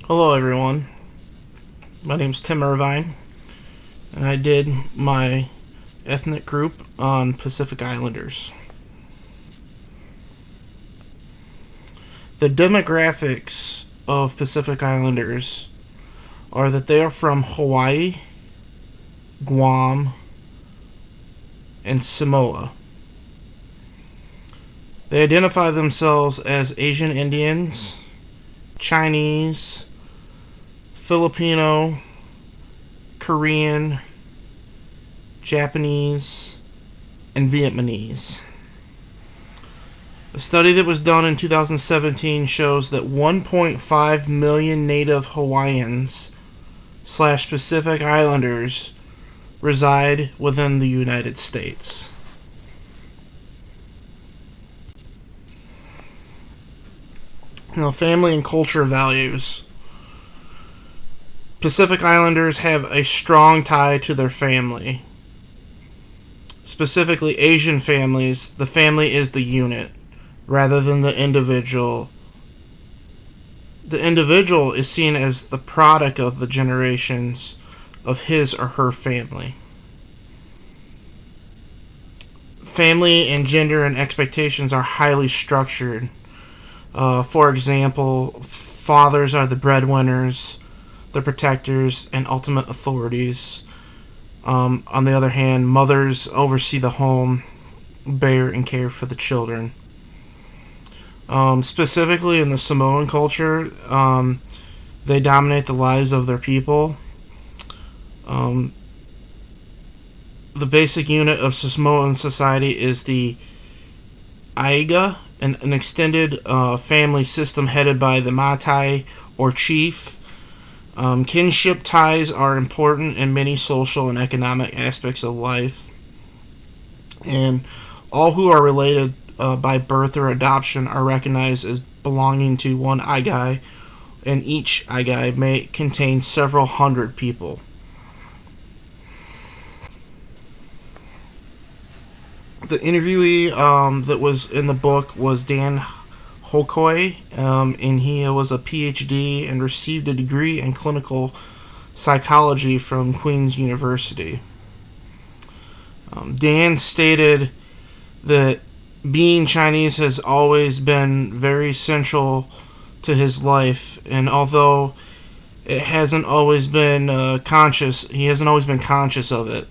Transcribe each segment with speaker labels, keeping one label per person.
Speaker 1: Hello everyone, my name's Tim Irvine, and I did my ethnic group on Pacific Islanders. The demographics of Pacific Islanders are that they are from Hawaii, Guam, and Samoa. They identify themselves as Asian Indians, Chinese, Filipino, Korean, Japanese, and Vietnamese. A study that was done in 2017 shows that 1.5 million native Hawaiians / Pacific Islanders reside within the United States. Now, family and culture values. Pacific Islanders have a strong tie to their family. Specifically, Asian families, the family is the unit rather than the individual. The individual is seen as the product of the generations of his or her family. Family and gender and expectations are highly structured. For example, fathers are the breadwinners, the protectors, and ultimate authorities. On the other hand, mothers oversee the home, bear and care for the children. Specifically in the Samoan culture, they dominate the lives of their people. The basic unit of Samoan society is the aiga, an extended family system headed by the matai or chief. Kinship ties are important in many social and economic aspects of life, and all who are related by birth or adoption are recognized as belonging to one aigai, and each aigai may contain several hundred people. The interviewee that was in the book was Dan Hokoi, and he was a PhD and received a degree in clinical psychology from Queen's University. Dan stated that being Chinese has always been very central to his life, and although it hasn't always been he hasn't always been conscious of it.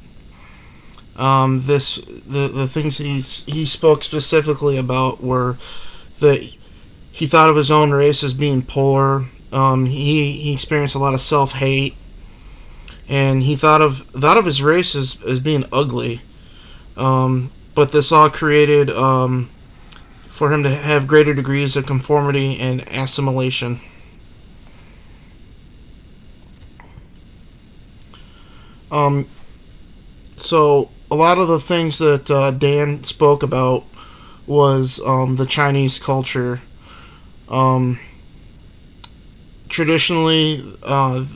Speaker 1: The things he spoke specifically about were that he thought of his own race as being poor. He experienced a lot of self-hate, and he thought of his race as being ugly. But this all created for him to have greater degrees of conformity and assimilation. So a lot of the things that Dan spoke about was the Chinese culture. Traditionally,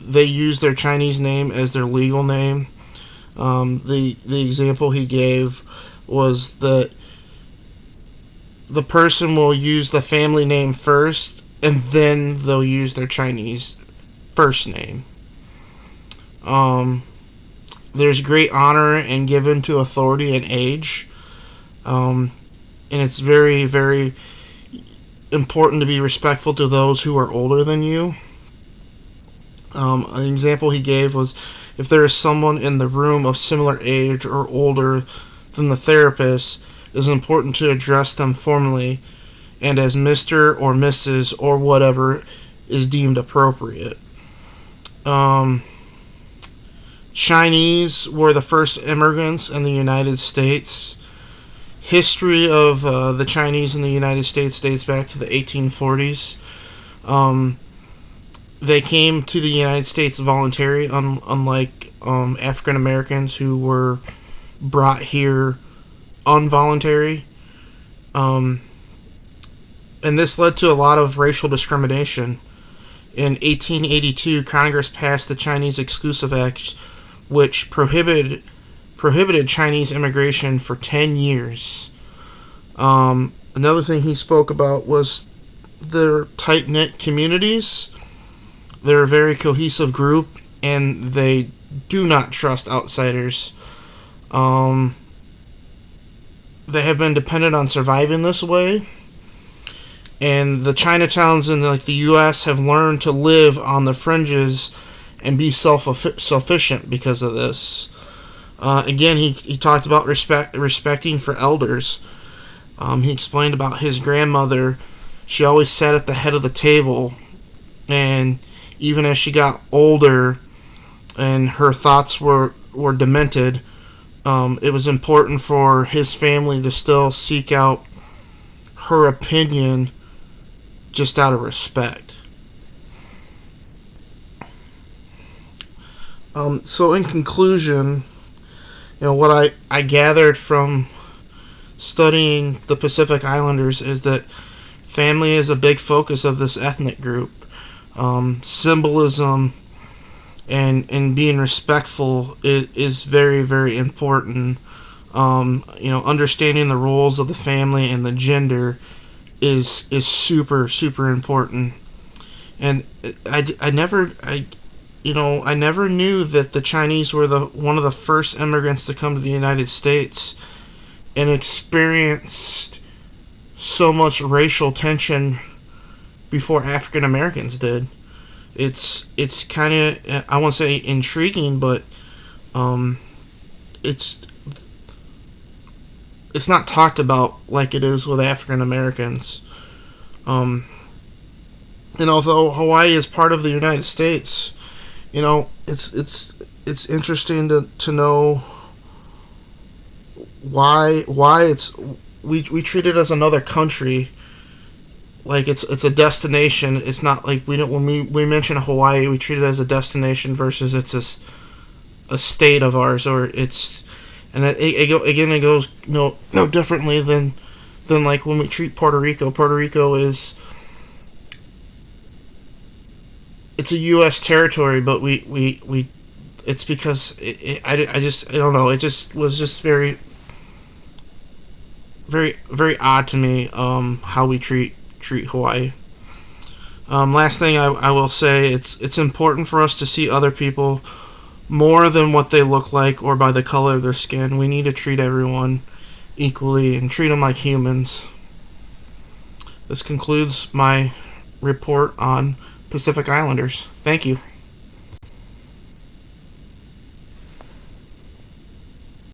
Speaker 1: they use their Chinese name as their legal name. The example he gave was that the person will use the family name first, and then they'll use their Chinese first name. There's great honor and given to authority and age. And it's very, very important to be respectful to those who are older than you. An example he gave was, if there is someone in the room of similar age or older than the therapist, it is important to address them formally and as Mr. or Mrs. or whatever is deemed appropriate. Chinese were the first immigrants in the United States. History of the Chinese in the United States dates back to the 1840s. They came to the United States voluntarily, unlike African Americans who were brought here involuntary. And this led to a lot of racial discrimination. In 1882, Congress passed the Chinese Exclusive Act, which prohibited Chinese immigration for 10 years. Another thing he spoke about was their tight-knit communities. They're a very cohesive group, and they do not trust outsiders. They have been dependent on surviving this way, and the Chinatowns in the U.S. have learned to live on the fringes and be self-sufficient because of this. Again, he talked about respecting for elders. He explained about his grandmother. She always sat at the head of the table, and even as she got older and her thoughts were demented, it was important for his family to still seek out her opinion just out of respect. So in conclusion, what I gathered from studying the Pacific Islanders is that family is a big focus of this ethnic group. Symbolism and being respectful is very, very important. Understanding the roles of the family and the gender is super, super important. And I never knew that the Chinese were one of the first immigrants to come to the United States and experienced so much racial tension before African Americans did. It's kind of, I won't say intriguing, but it's not talked about like it is with African Americans. And although Hawaii is part of the United States, it's interesting to know why we treat it as another country, like it's a destination. It's not like when we mention Hawaii, we treat it as a destination versus it's a state of ours, or it goes no differently than like when we treat Puerto Rico. Puerto Rico it's a U.S. territory, but we it's because I don't know. It just was just very, very, very odd to me how we treat Hawaii. Last thing I will say, it's important for us to see other people more than what they look like or by the color of their skin. We need to treat everyone equally and treat them like humans. This concludes my report on Pacific Islanders. Thank you.